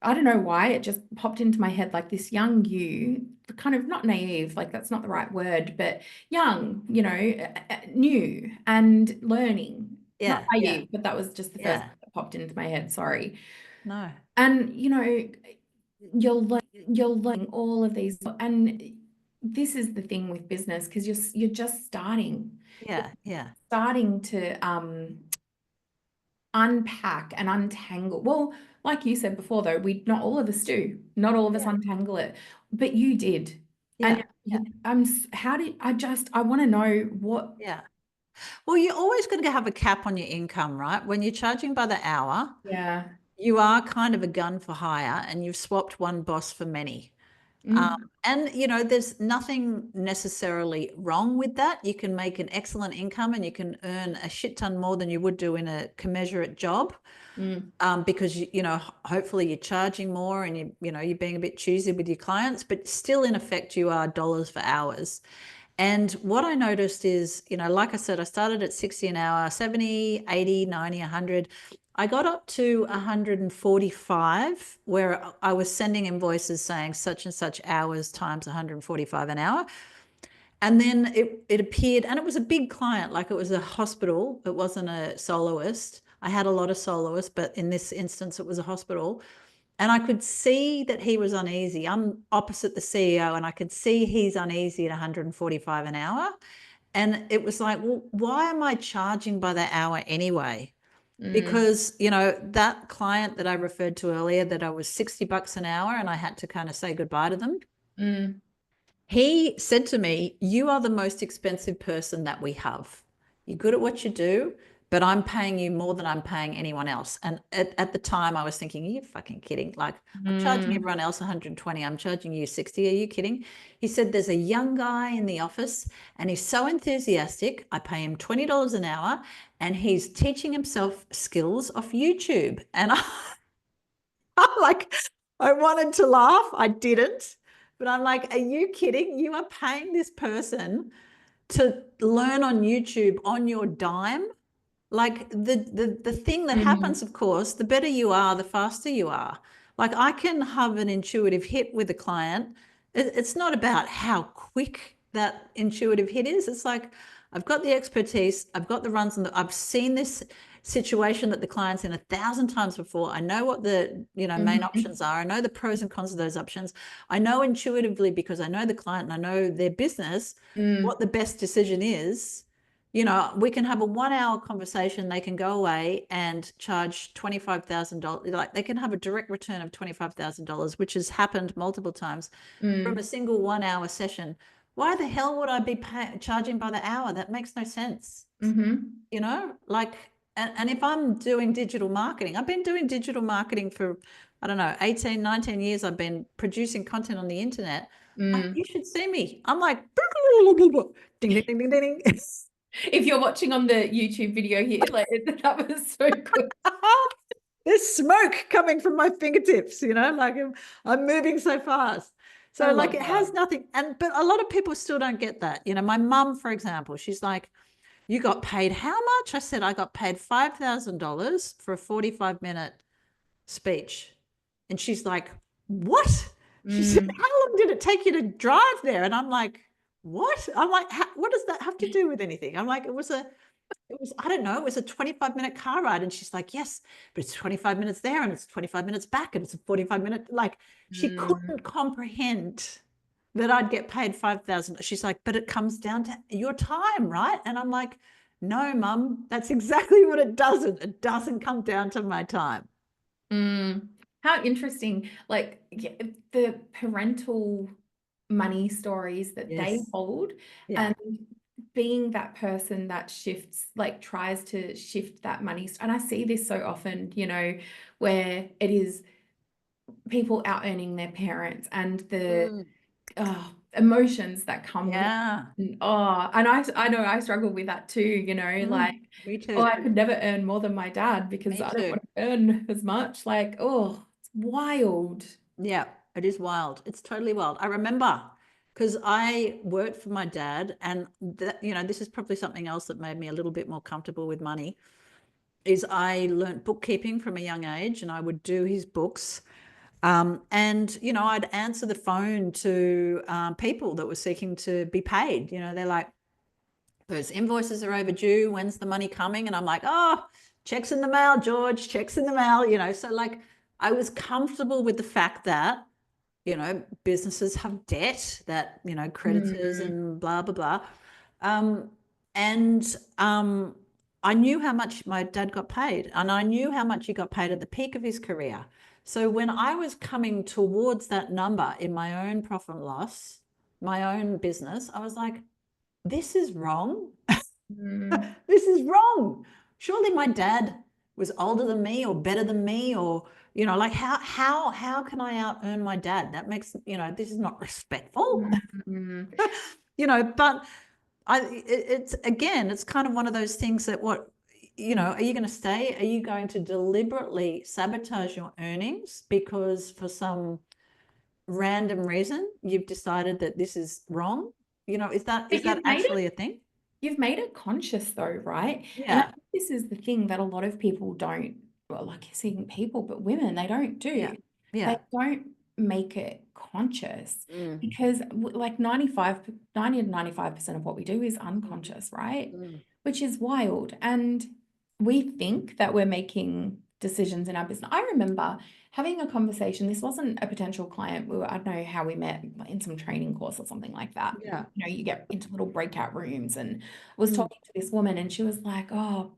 I don't know why it just popped into my head, like this young you, kind of not naive, like that's not the right word, but young, new and learning. Not naive, but that was just the first thing that popped into my head. Sorry. No. And you're learning all of these, and this is the thing with business, because you're just starting. Yeah. Starting to unpack and untangle. Well, like you said before, though, we not all of us do. Not all of us untangle it, but you did. And I want to know what. Yeah. Well, you're always going to have a cap on your income, right? When you're charging by the hour, Yeah. you are kind of a gun for hire, and you've swapped one boss for many. Mm, And, there's nothing necessarily wrong with that. You can make an excellent income and you can earn a shit ton more than you would do in a commensurate job, mm, because, hopefully you're charging more and you're being a bit choosy with your clients, but still in effect, you are dollars for hours. And what I noticed is, like I said, I started at 60 an hour, 70, 80, 90, 100. I got up to 145, where I was sending invoices saying such and such hours times 145 an hour. And then it appeared, and it was a big client, like it was a hospital. It wasn't a soloist. I had a lot of soloists, but in this instance, it was a hospital. And I could see that he was uneasy. I'm opposite the CEO, and I could see he's uneasy at 145 an hour. And it was like, well, why am I charging by the hour anyway? mm, Because, that client that I referred to earlier, that I was $60 an hour and I had to kind of say goodbye to them. mm, He said to me, "You are the most expensive person that we have. You're good at what you do, but I'm paying you more than I'm paying anyone else." And at the time, I was thinking, "Are you fucking kidding? Like, I'm charging mm, everyone else 120. I'm charging you 60. Are you kidding?" He said, "There's a young guy in the office and he's so enthusiastic. I pay him $20 an hour and he's teaching himself skills off YouTube." And I'm like, I wanted to laugh. I didn't. But I'm like, are you kidding? You are paying this person to learn on YouTube on your dime? Like the thing that mm, happens, of course, the better you are, the faster you are. Like I can have an intuitive hit with a client. It's not about how quick that intuitive hit is. It's like I've got the expertise, I've got the runs, and I've seen this situation that the client's in 1,000 times before. I know what the main mhm, options are. I know the pros and cons of those options. I know intuitively, because I know the client and I know their business, mm, what the best decision is. We can have a 1 hour conversation. They can go away and charge $25,000. Like they can have a direct return of $25,000, which has happened multiple times from a mm, single 1 hour session. Why the hell would I be charging by the hour? That makes no sense. mhm, Like, and if I'm doing digital marketing, I've been doing digital marketing for, I don't know, 18, 19 years. I've been producing content on the internet. Like, mm. you should see me. I'm like, ding, ding, ding, ding, ding. If you're watching on the YouTube video here, like that was so good. There's smoke coming from my fingertips, like I'm moving so fast. I So like love it that. has nothing. But a lot of people still don't get that. My mum, for example, she's like, "You got paid how much?" I said, "I got paid $5,000 for a 45-minute speech." And she's like, "What?" She said, Mm, "How long did it take you to drive there?" And I'm like, "What?" I'm like, "What does that have to do with anything?" I'm like, I don't know, it was a 25-minute car ride. And she's like, "Yes, but it's 25 minutes there and it's 25 minutes back and it's a 45-minute." Like she mm, couldn't comprehend that I'd get paid 5,000. She's like, "But it comes down to your time, right?" And I'm like, "No, mum, that's exactly what it doesn't. It doesn't come down to my time." mm. How interesting. Like yeah, the parental money stories that they Yes. hold, Yeah. and being that person that shifts, like tries to shift that money. And I see this so often, where it is people out earning their parents and the Mm, emotions that come with yeah. it. And I know I struggle with that too, like, Me oh, too. I could never earn more than my dad because Me I don't too. want to earn as much. Like, oh, it's wild. Yeah, it is wild. It's totally wild. I remember because I worked for my dad, and this is probably something else that made me a little bit more comfortable with money. Is I learnt bookkeeping from a young age, and I would do his books. And I'd answer the phone to people that were seeking to be paid. They're like, "Those invoices are overdue. When's the money coming?" And I'm like, "Oh, checks in the mail, George. Checks in the mail." So like I was comfortable with the fact that businesses have debt, that, creditors Mm, and blah, blah, blah. Um, and I knew how much my dad got paid, and I knew how much he got paid at the peak of his career. So when I was coming towards that number in my own profit and loss, my own business, I was like, this is wrong. mm, This is wrong. Surely my dad was older than me or better than me, or, you know, like how can I out earn my dad? That makes, you know, this is not respectful, Mm. you know, but it's again, it's kind of one of those things that what, you know, are you going to stay? Are you going to deliberately sabotage your earnings because for some random reason you've decided that this is wrong? You know, is that But actually a thing? you've made it conscious though, right? And I Yeah, think this is the thing that a lot of people don't, well, like seeing people, but women, they don't yeah, do. They yeah. don't make it conscious Mm, because like 90 to 95% of what we do is unconscious, right? mm, Which is wild. And we think that we're making decisions in our business. I remember having a conversation. This wasn't a potential client. I don't know how we met, like in some training course or something like that. yeah. You know, you get into little breakout rooms, and I was Mm, talking to this woman and she was like, oh,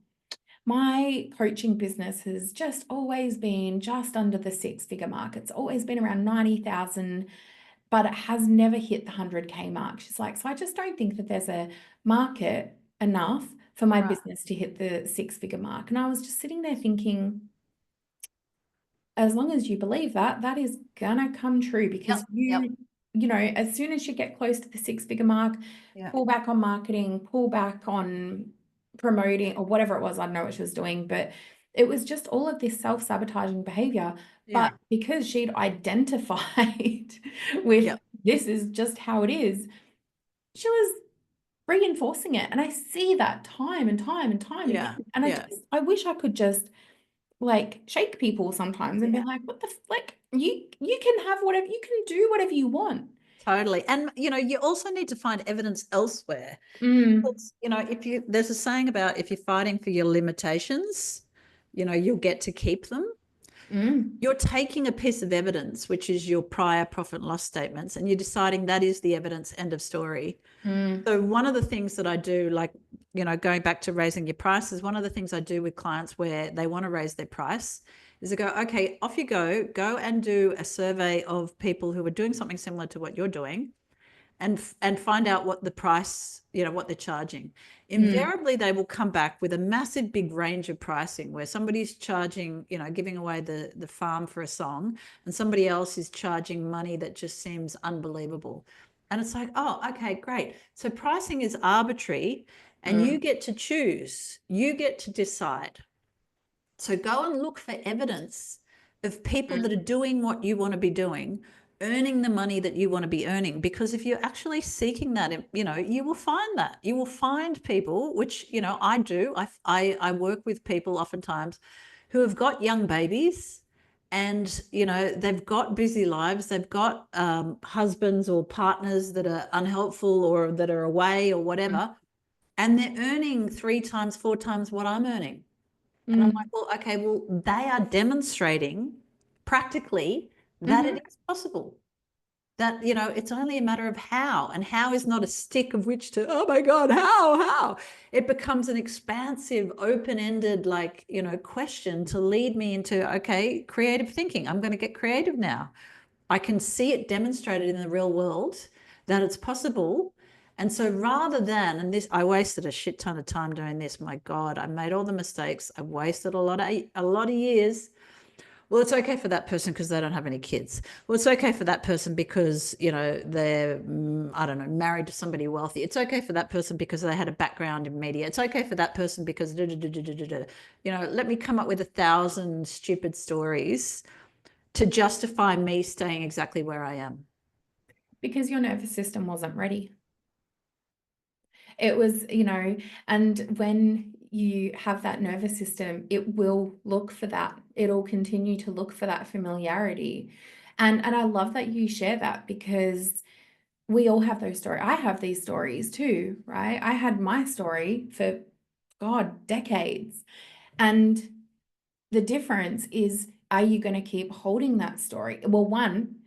my coaching business has just always been just under the six-figure mark. It's always been around 90,000, but it has never hit the 100K mark. She's like, so I just don't think that there's a market enough for my right. business to hit the six-figure mark. And I was just sitting there thinking, as long as you believe that, that is gonna come true Yep, because yep, you know, as soon as you get close to the six-figure mark, yeah, pull back on marketing, pull back on promoting or whatever it was. I don't know what she was doing, but it was just all of this self-sabotaging behavior. yeah, But because she'd identified with yep, this is just how it is, she was reinforcing it. And I see that time and time and time again. yeah, And yeah, I wish I could just like shake people sometimes and be yeah. like, what the like you can have whatever, you can do whatever you want. Totally. And, you know, you also need to find evidence elsewhere. Mm, Because, you know, there's a saying about if you're fighting for your limitations, you know, you'll get to keep them. mm, You're taking a piece of evidence, which is your prior profit and loss statements, and you're deciding that is the evidence, end of story. mm, So one of the things that I do, like, you know, going back to raising your prices, one of the things I do with clients where they want to raise their price is I go, okay, off you go and do a survey of people who are doing something similar to what you're doing, and find out what the price, you know, what they're charging. mm, Invariably, they will come back with a massive big range of pricing where somebody's charging, you know, giving away the farm for a song, and somebody else is charging money that just seems unbelievable. And it's like, oh, okay, great. So pricing is arbitrary, and you mm, get to choose, you get to decide. So go and look for evidence of people mm, that are doing what you want to be doing, earning the money that you want to be earning. Because if you're actually seeking that, you know, you will find that. You will find people, which, you know, I do. I work with people oftentimes who have got young babies, and, you know, they've got busy lives. They've got husbands or partners that are unhelpful or that are away or mm, whatever. And they're earning 3 times, 4 times what I'm earning. And I'm like, mm, well, okay, well, they are demonstrating practically that mhm, it is possible. That, you know, it's only a matter of how, and how is not a stick of which to, oh my God, how? It becomes an expansive, open-ended, like, you know, question to lead me into, okay, creative thinking. I'm going to get creative now. I can see it demonstrated in the real world that it's possible. And so rather than, and this, I wasted a shit ton of time doing this. My God, I made all the mistakes. I wasted a lot of years. Well, it's okay for that person because they don't have any kids. Well, it's okay for that person because, you know, they're, I don't know, married to somebody wealthy. It's okay for that person because they had a background in media. It's okay for that person because, you know, let me come up with 1,000 stupid stories to justify me staying exactly where I am. because your nervous system wasn't ready. It was, you know, and when you have that nervous system, it will look for that. It'll continue to look for that familiarity. And I love that you share that because we all have those stories. I have these stories too, right? I had my story for, God, decades. And the difference is, are you going to keep holding that story? Well, one,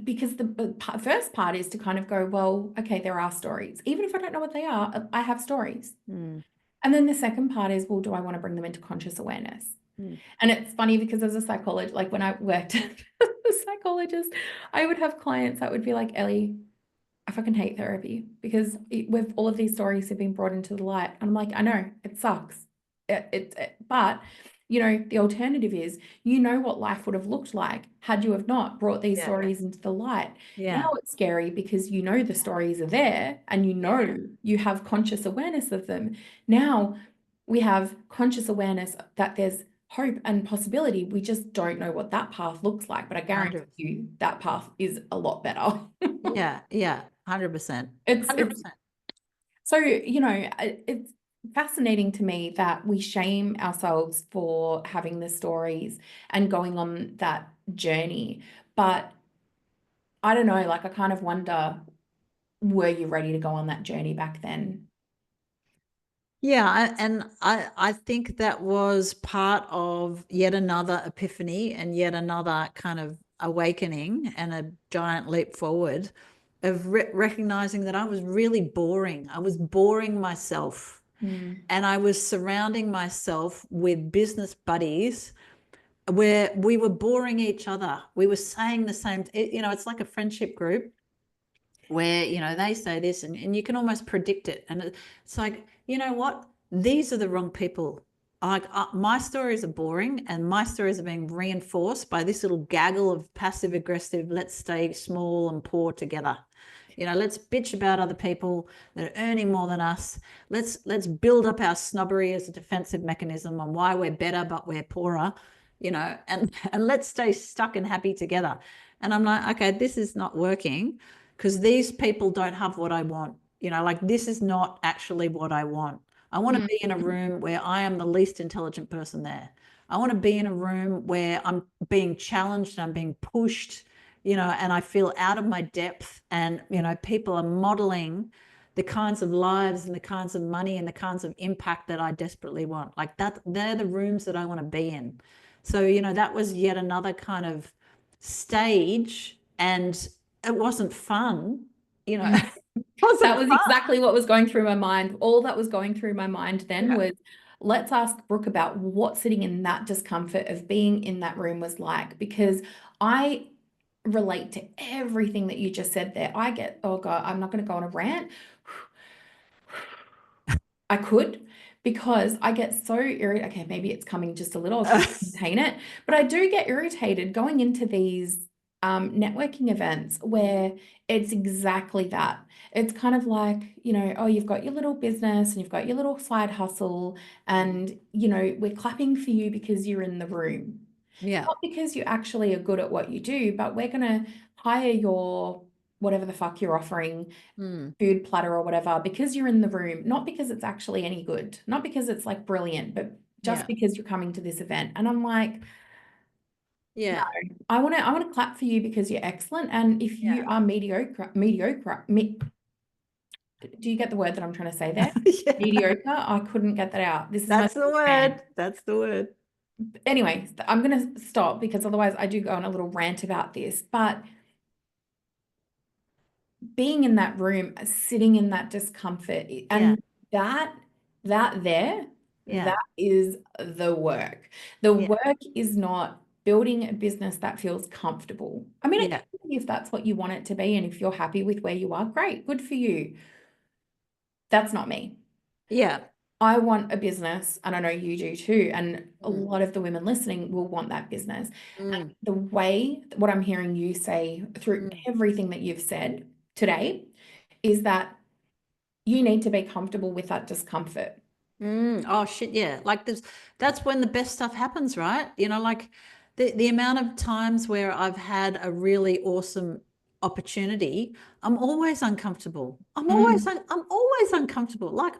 because the first part is to kind of go, well, okay, there are stories. Even if I don't know what they are, I have stories. Mm, And then the second part is, well, do I want to bring them into conscious awareness? mm, And it's funny because as a psychologist, like when I worked as a psychologist, I would have clients that would be like, Ellie, I fucking hate therapy because with all of these stories have been brought into the light. And I'm like, I know, it sucks. but the alternative is, what life would have looked like had you have not brought these stories into the light. Now Yeah. it's scary because the stories are there and you have conscious awareness of them. Now we have conscious awareness that there's hope and possibility. We just don't know what that path looks like, but I guarantee 100. you that path is a lot better. Yeah. Yeah. 100%. It's 100%. so, it's fascinating to me that we shame ourselves for having the stories and going on that journey. But I don't know, like I kind of wonder, were you ready to go on that journey back then? Yeah, and I think that was part of yet another epiphany and yet another kind of awakening and a giant leap forward of recognizing that I was really boring. I was boring myself, and I was surrounding myself with business buddies where we were boring each other. We were saying the same, it's like a friendship group where they say this and you can almost predict it, and it's like, you know what, these are the wrong people. Like, my stories are boring and my stories are being reinforced by this little gaggle of passive aggressive, let's stay small and poor together. Let's bitch about other people that are earning more than us. Let's build up our snobbery as a defensive mechanism on why we're better but we're poorer, and let's stay stuck and happy together. And I'm like, okay, this is not working, because these people don't have what I want. Like, this is not actually what I want. I want to be in a room where I am the least intelligent person there. I want to be in a room where I'm being challenged and I'm being pushed, and I feel out of my depth. And, people are modeling the kinds of lives and the kinds of money and the kinds of impact that I desperately want. Like that, they're the rooms that I want to be in. So, that was yet another kind of stage, and it wasn't fun, Mm. it wasn't That was fun. exactly what was going through my mind. All that was going through my mind then Yeah. was, let's ask Brooke about what sitting in that discomfort of being in that room was like, because I relate to everything that you just said there. I get, oh God, I'm not going to go on a rant. I could, because I get so irritated. Okay, maybe it's coming just a little. I'll try to contain it. But I do get irritated going into these networking events where it's exactly that. It's kind of like, oh, you've got your little business and you've got your little side hustle, and, we're clapping for you because you're in the room. Yeah. Not because you actually are good at what you do, but we're going to hire your whatever the fuck you're offering, food platter or whatever, because you're in the room, not because it's actually any good, not because it's like brilliant, but just because you're coming to this event. And I'm like, Yeah. I want to clap for you because you're excellent. And if you are mediocre, do you get the word that I'm trying to say there? Yeah. Mediocre. I couldn't get that out. This is my That's the word. That's the word. Anyway, I'm going to stop because otherwise I do go on a little rant about this. But being in that room, sitting in that discomfort, and that there, Yeah. that is the work. The Yeah. work is not building a business that feels comfortable. I mean, Yeah. if that's what you want it to be, and if you're happy with where you are, great, good for you. That's not me. Yeah. I want a business, and I know you do too, and a Mm. lot of the women listening will want that business. And Mm. the way, what I'm hearing you say through Mm. everything that you've said today is that you need to be comfortable with that discomfort. Oh shit, yeah. Like, that's when the best stuff happens, right? Like the amount of times where I've had a really awesome opportunity, I'm always uncomfortable. I'm always uncomfortable. Like,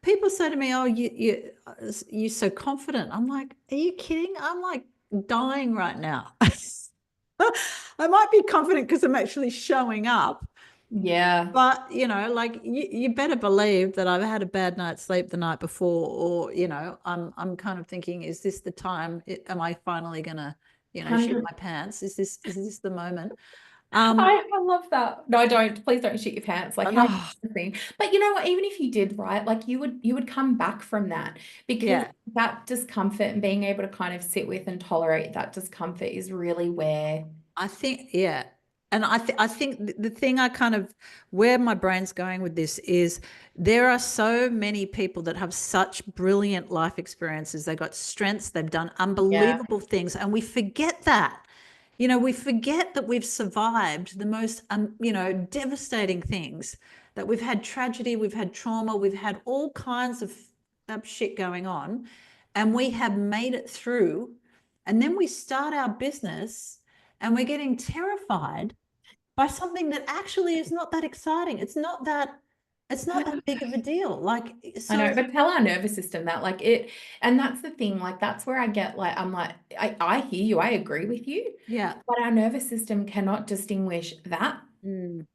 people say to me, "Oh, you're so confident." I'm like, "Are you kidding? I'm like dying right now." I might be confident because I'm actually showing up. Yeah, But, like, you better believe that I've had a bad night's sleep the night before, or, I'm kind of thinking, is this the time? Am I finally gonna, shit 100. my pants? Is this the moment? I love that. No, don't. Please don't shit your pants. Like, how Oh, embarrassing. But you know what? Even if you did, right? Like, you would come back from that, because yeah, that discomfort and being able to kind of sit with and tolerate that discomfort is really where. I think, yeah. And I think the thing I kind of, where my brain's going with this is there are so many people that have such brilliant life experiences. They've got strengths, they've done Yeah. unbelievable things, and we forget that. We forget that we've survived the most, devastating things, that we've had tragedy, we've had trauma, we've had all kinds of shit going on, and we have made it through. And then we start our business and we're getting terrified by something that actually is not that exciting. It's not that big of a deal. Like, I know, so but tell our nervous system that like it, and that's the thing, like that's where I get like, I'm like, I hear you, I agree with you, yeah. but our nervous system cannot distinguish that Mm,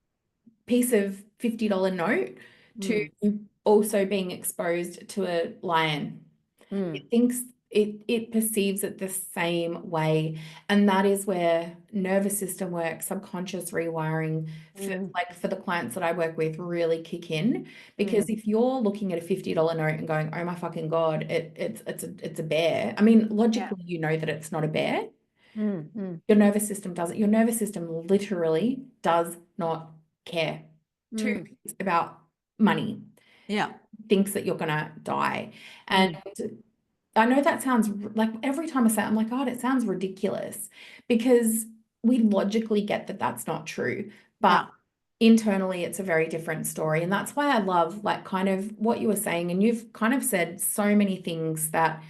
piece of $50 note to mm, also being exposed to a lion. mm, It thinks it perceives it the same way. And that is where nervous system work, subconscious rewiring for mm, like for the clients that I work with really kick in. mm, Because if you're looking at a $50 note and going, oh my fucking God, it's a bear. I mean, yeah. logically, you know that it's not a bear. Mm, mm, Your nervous system doesn't. Your nervous system literally does not care two mm, things about money. yeah. Thinks that you're gonna die. And Mm, I know that sounds like every time I say it, I'm like, God, it sounds ridiculous because we logically get that that's not true. But yeah. internally, it's a very different story. And that's why I love, like, kind of what you were saying. And you've kind of said so many things that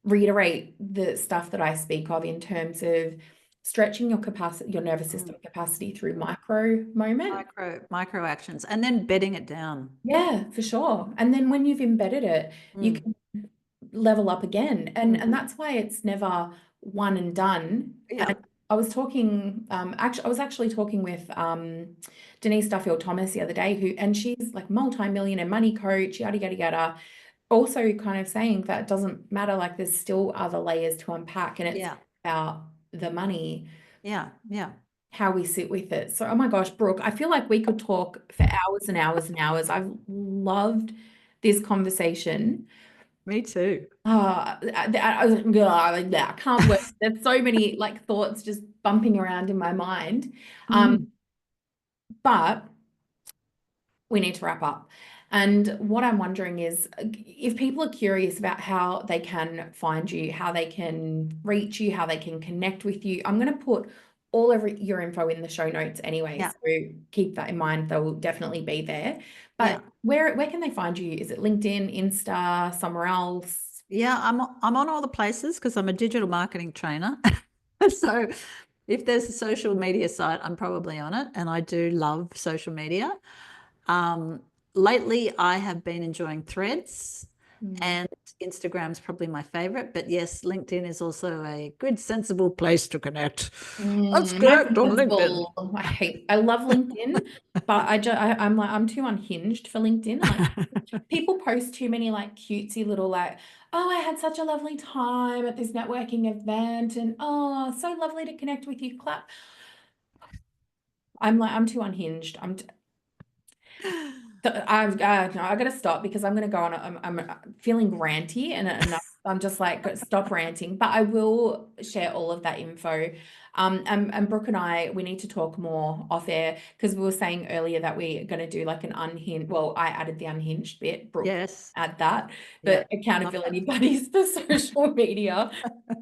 reiterate the stuff that I speak of in terms of stretching your capacity, your nervous Mm, system capacity through mm. micro moments. Micro actions, and then bedding it down. Yeah, for sure. And then when you've embedded it, you Mm, can level up again. And mm, that's why it's never one and done. yeah. And I was talking, I was actually talking with Denise Duffield Thomas the other day, and she's like multi-millionaire money coach, yada yada yada. Also kind of saying that it doesn't matter, like there's still other layers to unpack, and it's Yeah. about the money, Yeah. Yeah. how we sit with it. So, oh my gosh, Brooke, I feel like we could talk for hours and hours and hours. I've loved this conversation. Me too. I can't work. There's so many like thoughts just bumping around in my mind. Mm. But we need to wrap up. And what I'm wondering is if people are curious about how they can find you, how they can reach you, how they can connect with you, I'm going to put all of your info in the show notes anyway. Yeah. So keep that in mind. They'll definitely be there. Yeah. But where can they find you? Is it LinkedIn, Insta, somewhere else? Yeah, I'm on all the places because I'm a digital marketing trainer. So if there's a social media site, I'm probably on it, and I do love social media. Um, Lately, I have been enjoying Threads, Mm. and Instagram's probably my favorite. But yes, LinkedIn is also a good, sensible place to connect. Let's Mine's connect on LinkedIn. invisible. I love LinkedIn, but I'm like I'm too unhinged for LinkedIn. Like people post too many like cutesy little like, oh, I had such a lovely time at this networking event, and oh, so lovely to connect with you. Clap. I'm like I'm too unhinged. I've no, I got to stop because I'm going to go on. I'm feeling ranty and I'm just like stop ranting. But I will share all of that info. And Brooke and I, we need to talk more off air because we were saying earlier that we're going to do like an unhinged. Well, I added the unhinged bit. Brooke Yes. add that, Yeah. but accountability buddies for social media.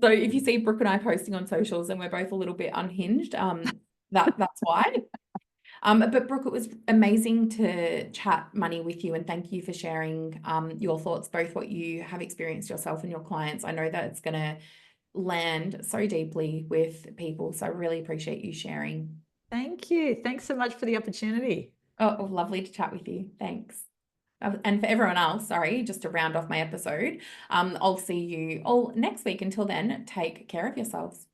So if you see Brooke and I posting on socials and we're both a little bit unhinged, that's why. But Brooke, it was amazing to chat money with you, and thank you for sharing your thoughts, both what you have experienced yourself and your clients. I know that it's going to land so deeply with people, so I really appreciate you sharing. Thank you. Thanks so much for the opportunity. Oh, lovely to chat with you. Thanks. And for everyone else, sorry, just to round off my episode, I'll see you all next week. Until then, take care of yourselves.